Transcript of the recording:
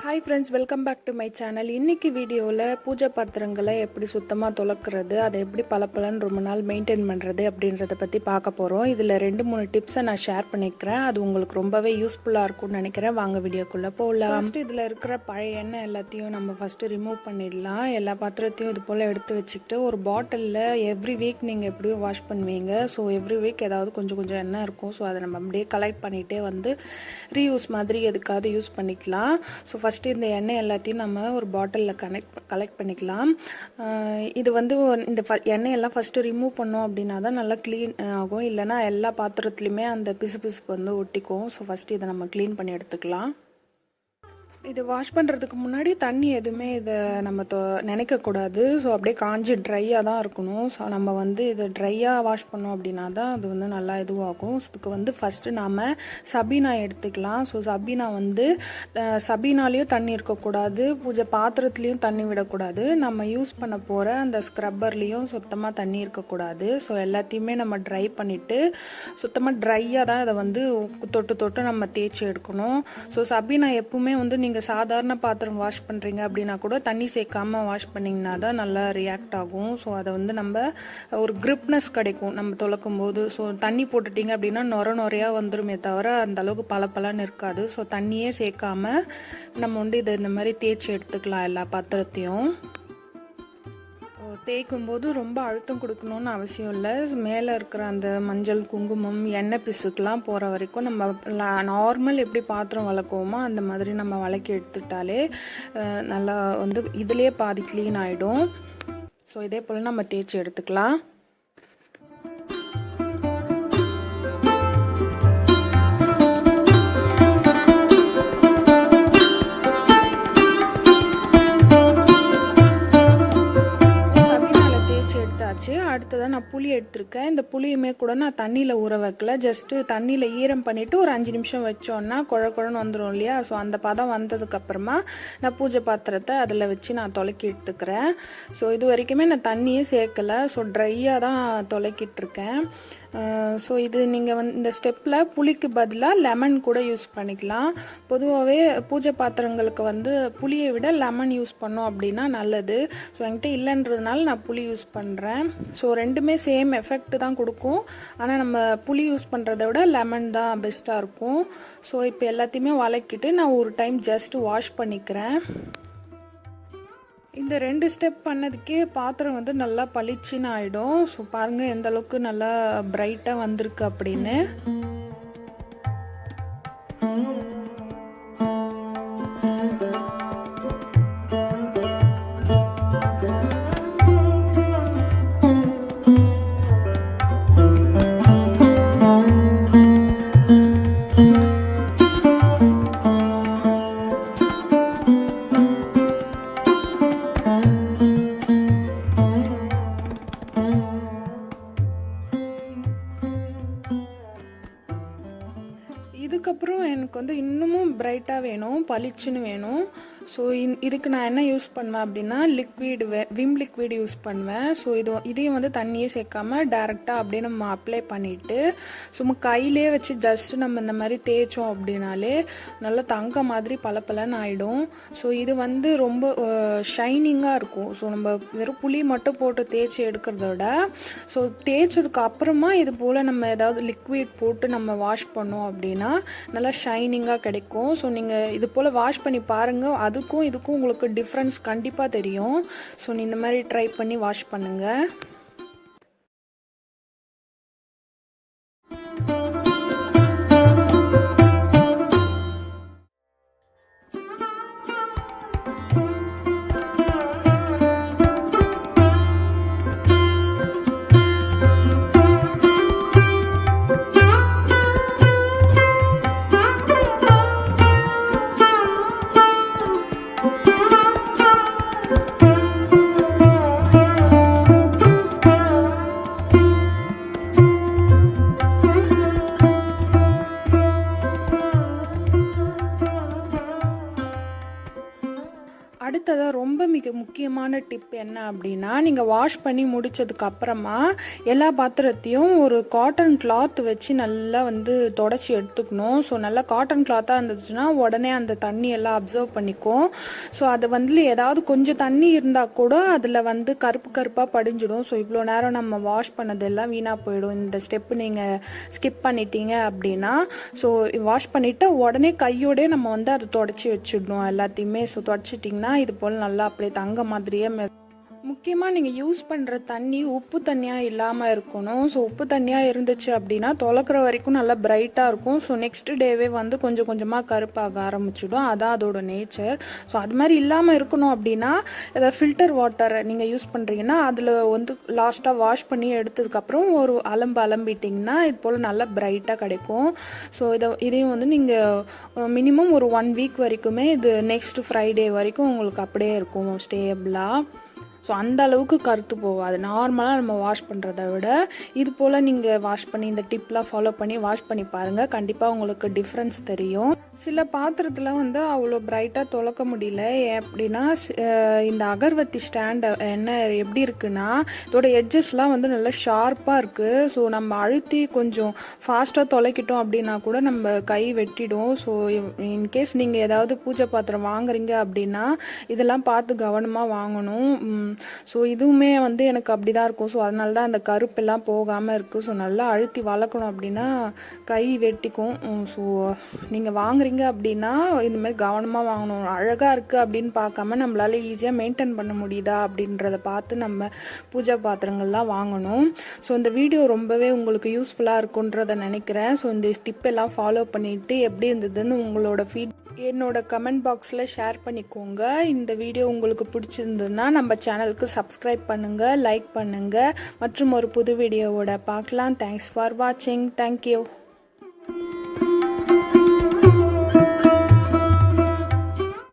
Hi friends, welcome back to my channel. இன்னைக்கு வீடியோவில் பூஜை பாத்திரங்களை எப்படி சுத்தமாக துலக்கிறது, அதை எப்படி பளபளன்னு ரொம்ப நாள் மெயின்டைன் பண்ணுறது அப்படின்றத பற்றி பார்க்க போகிறோம். இதில் 2-3 டிப்ஸை நான் ஷேர் பண்ணிக்கிறேன். அது உங்களுக்கு ரொம்பவே யூஸ்ஃபுல்லாக இருக்கும்னு நினைக்கிறேன். வாங்க வீடியோக்குள்ளே போகலாம். ஃபஸ்ட்டு இதில் இருக்கிற பழைய எண்ணெய் எல்லாத்தையும் நம்ம ஃபஸ்ட்டு ரிமூவ் பண்ணிடலாம். எல்லா பாத்திரத்தையும் இது போல் எடுத்து வச்சுக்கிட்டு ஒரு பாட்டிலில் எவ்ரி வீக் நீங்கள் எப்படியும் வாஷ் பண்ணுவீங்க. ஸோ எவ்ரி வீக் ஏதாவது கொஞ்சம் கொஞ்சம் எண்ணெய் இருக்கும். ஸோ அதை நம்ம அப்படியே கலெக்ட் பண்ணிகிட்டே வந்து ரீயூஸ் மாதிரி எதுக்காவது யூஸ் பண்ணிக்கலாம். ஸோ ஃபஸ்ட்டு இந்த எண்ணெய் எல்லாத்தையும் நம்ம ஒரு பாட்டிலில் கலெக்ட் பண்ணிக்கலாம். இது வந்து இந்த எண்ணெயெல்லாம் ஃபஸ்ட்டு ரிமூவ் பண்ணோம் அப்படின்னா தான் நல்லா க்ளீன் ஆகும். இல்லைனா எல்லா பாத்திரத்துலையுமே அந்த பிசுபிசுப்பு வந்து ஒட்டிக்கும். ஸோ ஃபஸ்ட்டு இதை நம்ம க்ளீன் பண்ணி எடுத்துக்கலாம். இது வாஷ் பண்ணுறதுக்கு முன்னாடி தண்ணி எதுவுமே இதை நம்ம நினைக்கக்கூடாது. ஸோ அப்படியே காஞ்சி ட்ரையாக தான் இருக்கணும். ஸோ நம்ம வந்து இதை ட்ரையாக வாஷ் பண்ணோம் அப்படின்னா தான் அது வந்து நல்லா இதுவாகும். ஸோ இதுக்கு வந்து ஃபஸ்ட்டு நாம் சபீனா எடுத்துக்கலாம். ஸோ சபீனா வந்து சபீனாலேயும் தண்ணி இருக்கக்கூடாது, பூஜை பாத்திரத்துலேயும் தண்ணி விடக்கூடாது, நம்ம யூஸ் பண்ண போகிற அந்த ஸ்க்ரப்பர்லேயும் சுத்தமாக தண்ணி இருக்கக்கூடாது. ஸோ எல்லாத்தையுமே நம்ம ட்ரை பண்ணிவிட்டு சுத்தமாக ட்ரையாக தான் இதை வந்து தொட்டு தொட்டு நம்ம தேய்ச்சி எடுக்கணும். ஸோ சபீனா எப்பவுமே வந்து நீங்கள் சாதாரண பாத்திரம் வாஷ் பண்ணுறீங்க அப்படின்னா கூட தண்ணி சேர்க்காம வாஷ் பண்ணிங்கன்னா தான் நல்லா ரியாக்ட் ஆகும். ஸோ அதை வந்து நம்ம ஒரு கிரிப்னஸ் கிடைக்கும் நம்ம துலக்கும் போது. ஸோ தண்ணி போட்டுட்டிங்க அப்படின்னா நொறையாக வந்துருமே தவிர அந்த அளவுக்கு பளபளன்னு இருக்காது. ஸோ தண்ணியே சேர்க்காம நம்ம வந்து இதை இந்த மாதிரி தேய்ச்சி எடுத்துக்கலாம். எல்லா பாத்திரத்தையும் தேய்க்கும் போது ரொம்ப அழுத்தம் கொடுக்கணும்னு அவசியம் இல்லை. மேலே இருக்கிற அந்த மஞ்சள், குங்குமம், எண்ணெய் பிசுக்கெலாம் போகிற வரைக்கும் நம்ம நார்மல் எப்படி பாத்திரம் வளர்க்குவோமோ அந்த மாதிரி நம்ம வளக்கி எடுத்துட்டாலே நல்லா வந்து இதிலே பாதி க்ளீன் ஆகிடும். ஸோ இதே போல் நம்ம தேய்ச்சி எடுத்துக்கலாம். அடுத்ததான் நான் புளி எடுத்திருக்கேன். இந்த புளியுமே கூட நான் தண்ணியில் ஊற வைக்கல, ஜஸ்ட்டு தண்ணியில் ஈரம் பண்ணிவிட்டு ஒரு 5 நிமிஷம் வச்சோன்னா குழன்னு வந்துடும் இல்லையா. ஸோ அந்த பதம் வந்ததுக்கப்புறமா நான் பூஜை பாத்திரத்தை அதில் வச்சு நான் துலக்கி எடுத்துக்கிறேன். ஸோ இது வரைக்குமே நான் தண்ணியே சேர்க்கலை. ஸோ ட்ரையாக தான் துலக்கிட்டுருக்கேன். ஸோ இது நீங்கள் வந்து இந்த ஸ்டெப்பில் புளிக்கு பதிலாக லெமன் கூட யூஸ் பண்ணிக்கலாம். பொதுவாகவே பூஜை பாத்திரங்களுக்கு வந்து புளியை விட லெமன் யூஸ் பண்ணோம் அப்படின்னா நல்லது. ஸோ என்கிட்ட இல்லைன்றதுனால நான் புளி யூஸ் பண்ணுறேன். ஸோ ரெண்டுமே சேம் எஃபெக்ட் தான் கொடுக்கும். ஆனால் நம்ம புளி யூஸ் பண்ணுறத விட லெமன் தான் பெஸ்ட்டாக இருக்கும். ஸோ இப்போ எல்லாத்தையுமே வதக்கிட்டு நான் ஒரு டைம் ஜஸ்ட் வாஷ் பண்ணிக்கிறேன். இந்த 2 ஸ்டெப் பண்ணதுக்கே பாத்திரம் வந்து நல்லா பளிச்சுன்னு ஆகிடும். ஸோ பாருங்கள் எந்த அளவுக்கு நல்லா பிரைட்டாக வந்திருக்கு அப்படின்னு. இதுக்கப்புறம் எனக்கு வந்து இன்னமும் பிரைட்டாக வேணும், பளிச்சுன்னு வேணும். ஸோ இதுக்கு நான் என்ன யூஸ் பண்ணுவேன் அப்படின்னா விம் லிக்விட் யூஸ் பண்ணுவேன். ஸோ இதையும் வந்து தண்ணியே சேர்க்காம டேரெக்டாக அப்படியே நம்ம அப்ளை பண்ணிவிட்டு சும்மா கையிலே வச்சு ஜஸ்ட் நம்ம இந்த மாதிரி தேய்ச்சோம் அப்படின்னாலே நல்லா தங்க மாதிரி பளபளன்னு ஆகிடும். ஸோ இது வந்து ரொம்ப ஷைனிங்காக இருக்கும். ஸோ நம்ம வெறும் புளி மட்டும் போட்டு தேய்ச்சி எடுக்கிறத விட ஸோ தேய்ச்சதுக்கு அப்புறமா இது போல் நம்ம ஏதாவது லிக்விட் போட்டு நம்ம வாஷ் பண்ணோம் அப்படின்னா நல்லா ஷைனிங்காக கிடைக்கும். ஸோ நீங்கள் இது போல் வாஷ் பண்ணி பாருங்கள். அதுக்கும் இதுக்கும் உங்களுக்கு டிஃப்ரென்ஸ் கண்டிப்பாக தெரியும். ஸோ நீ இந்த மாதிரி ட்ரை பண்ணி வாஷ் பண்ணுங்கள். அடுத்ததாக ரொம்ப மிக முக்கியமான டிப் என்ன அப்படின்னா, நீங்கள் வாஷ் பண்ணி முடித்ததுக்கு அப்புறமா எல்லா பாத்திரத்தையும் ஒரு காட்டன் கிளாத் வச்சு நல்லா தொடச்சி எடுத்துக்கணும். ஸோ நல்லா காட்டன் கிளாத்தாக இருந்துச்சுன்னா உடனே அந்த தண்ணி எல்லாம் அப்சர்வ் பண்ணிக்கும். ஸோ அது ஏதாவது கொஞ்சம் தண்ணி இருந்தால் கூட அதில் கருப்பு கருப்பாக படிஞ்சிடும். ஸோ இவ்வளோ நேரம் நம்ம வாஷ் பண்ணதெல்லாம் வீணாக போயிடும். இந்த ஸ்டெப்பு நீங்கள் ஸ்கிப் பண்ணிட்டீங்க அப்படின்னா, ஸோ வாஷ் பண்ணிவிட்டு உடனே கையோடே நம்ம அதை தொடச்சி வச்சிடணும் எல்லாத்தையுமே. ஸோ தொடச்சிட்டிங்கன்னா இது போல் நல்லா அப்படியே தங்க மாதிரியே முக்கியமாக நீங்கள் யூஸ் பண்ணுற தண்ணி உப்பு தண்ணியாக இல்லாமல் இருக்கணும். ஸோ உப்பு தண்ணியாக இருந்துச்சு அப்படின்னா தொலைக்கிற வரைக்கும் நல்லா பிரைட்டாக இருக்கும். ஸோ நெக்ஸ்ட் டேவே கொஞ்சம் கொஞ்சமாக கருப்பாக ஆரம்பிச்சிடும். அதான் அதோட நேச்சர். ஸோ அது மாதிரி இல்லாமல் இருக்கணும் அப்படின்னா ஏதாவது ஃபில்டர் வாட்டர் நீங்கள் யூஸ் பண்ணுறீங்கன்னா அதில் லாஸ்ட்டாக வாஷ் பண்ணி எடுத்ததுக்கப்புறம் ஒரு அலம்பிட்டிங்கன்னா இது போல் நல்லா பிரைட்டாக கிடைக்கும். ஸோ இதையும் நீங்கள் மினிமம் ஒரு 1 வீக் வரைக்குமே இது நெக்ஸ்ட் ஃப்ரைடே வரைக்கும் உங்களுக்கு அப்படியே இருக்கும் ஸ்டேபிளாக. ஸோ அந்த அளவுக்கு கருத்து போகாது. நார்மலாக நம்ம வாஷ் பண்ணுறத விட இது போல் நீங்கள் வாஷ் பண்ணி இந்த டிப்லாம் ஃபாலோ பண்ணி வாஷ் பண்ணி பாருங்கள். கண்டிப்பாக உங்களுக்கு டிஃப்ரென்ஸ் தெரியும். சில பாத்திரத்தில் அவ்வளோ பிரைட்டாக துலக்க முடியல. அப்படின்னா இந்த அகர்வத்தி ஸ்டாண்ட் என்ன எப்படி இருக்குன்னா இதோட எட்ஜஸ்லாம் நல்லா ஷார்ப்பாக இருக்குது. ஸோ நம்ம அழுத்தி கொஞ்சம் ஃபாஸ்ட்டாக தொலைக்கிட்டோம் அப்படின்னா கூட நம்ம கை வெட்டிடும். ஸோ இன்கேஸ் நீங்கள் ஏதாவது பூஜை பாத்திரம் வாங்குறீங்க அப்படின்னா இதெல்லாம் பார்த்து கவனமாக வாங்கணும். ஸோ இதுவுமே எனக்கு அப்படி தான் இருக்கும். ஸோ அதனால தான் அந்த கருப்பெல்லாம் போகாமல் இருக்குது. ஸோ நல்லா அழுத்தி வளர்க்கணும் அப்படின்னா கை வெட்டிக்கும். ஸோ நீங்கள் வாங்குறீங்க அப்படின்னா இந்தமாதிரி கவனமாக வாங்கணும். அழகாக இருக்குது அப்படின்னு பார்க்காம நம்மளால ஈஸியாக மெயின்டைன் பண்ண முடியுதா அப்படின்றத பார்த்து நம்ம பூஜை பாத்திரங்கள்லாம் வாங்கணும். ஸோ இந்த வீடியோ ரொம்பவே உங்களுக்கு யூஸ்ஃபுல்லாக இருக்குன்றதை நினைக்கிறேன். ஸோ இந்த டிப் எல்லாம் ஃபாலோ பண்ணிவிட்டு எப்படி இருந்ததுன்னு உங்களோட என்னோட கமெண்ட் பாக்ஸில் ஷேர் பண்ணிக்கோங்க. இந்த வீடியோ உங்களுக்கு பிடிச்சிருந்ததுன்னா நம்ம சேனலுக்கு சப்ஸ்கிரைப் பண்ணுங்கள், லைக் பண்ணுங்கள். மற்றும் ஒரு புது வீடியோவோட பார்க்கலாம். தேங்க்ஸ் ஃபார் வாட்சிங். தேங்க்யூ.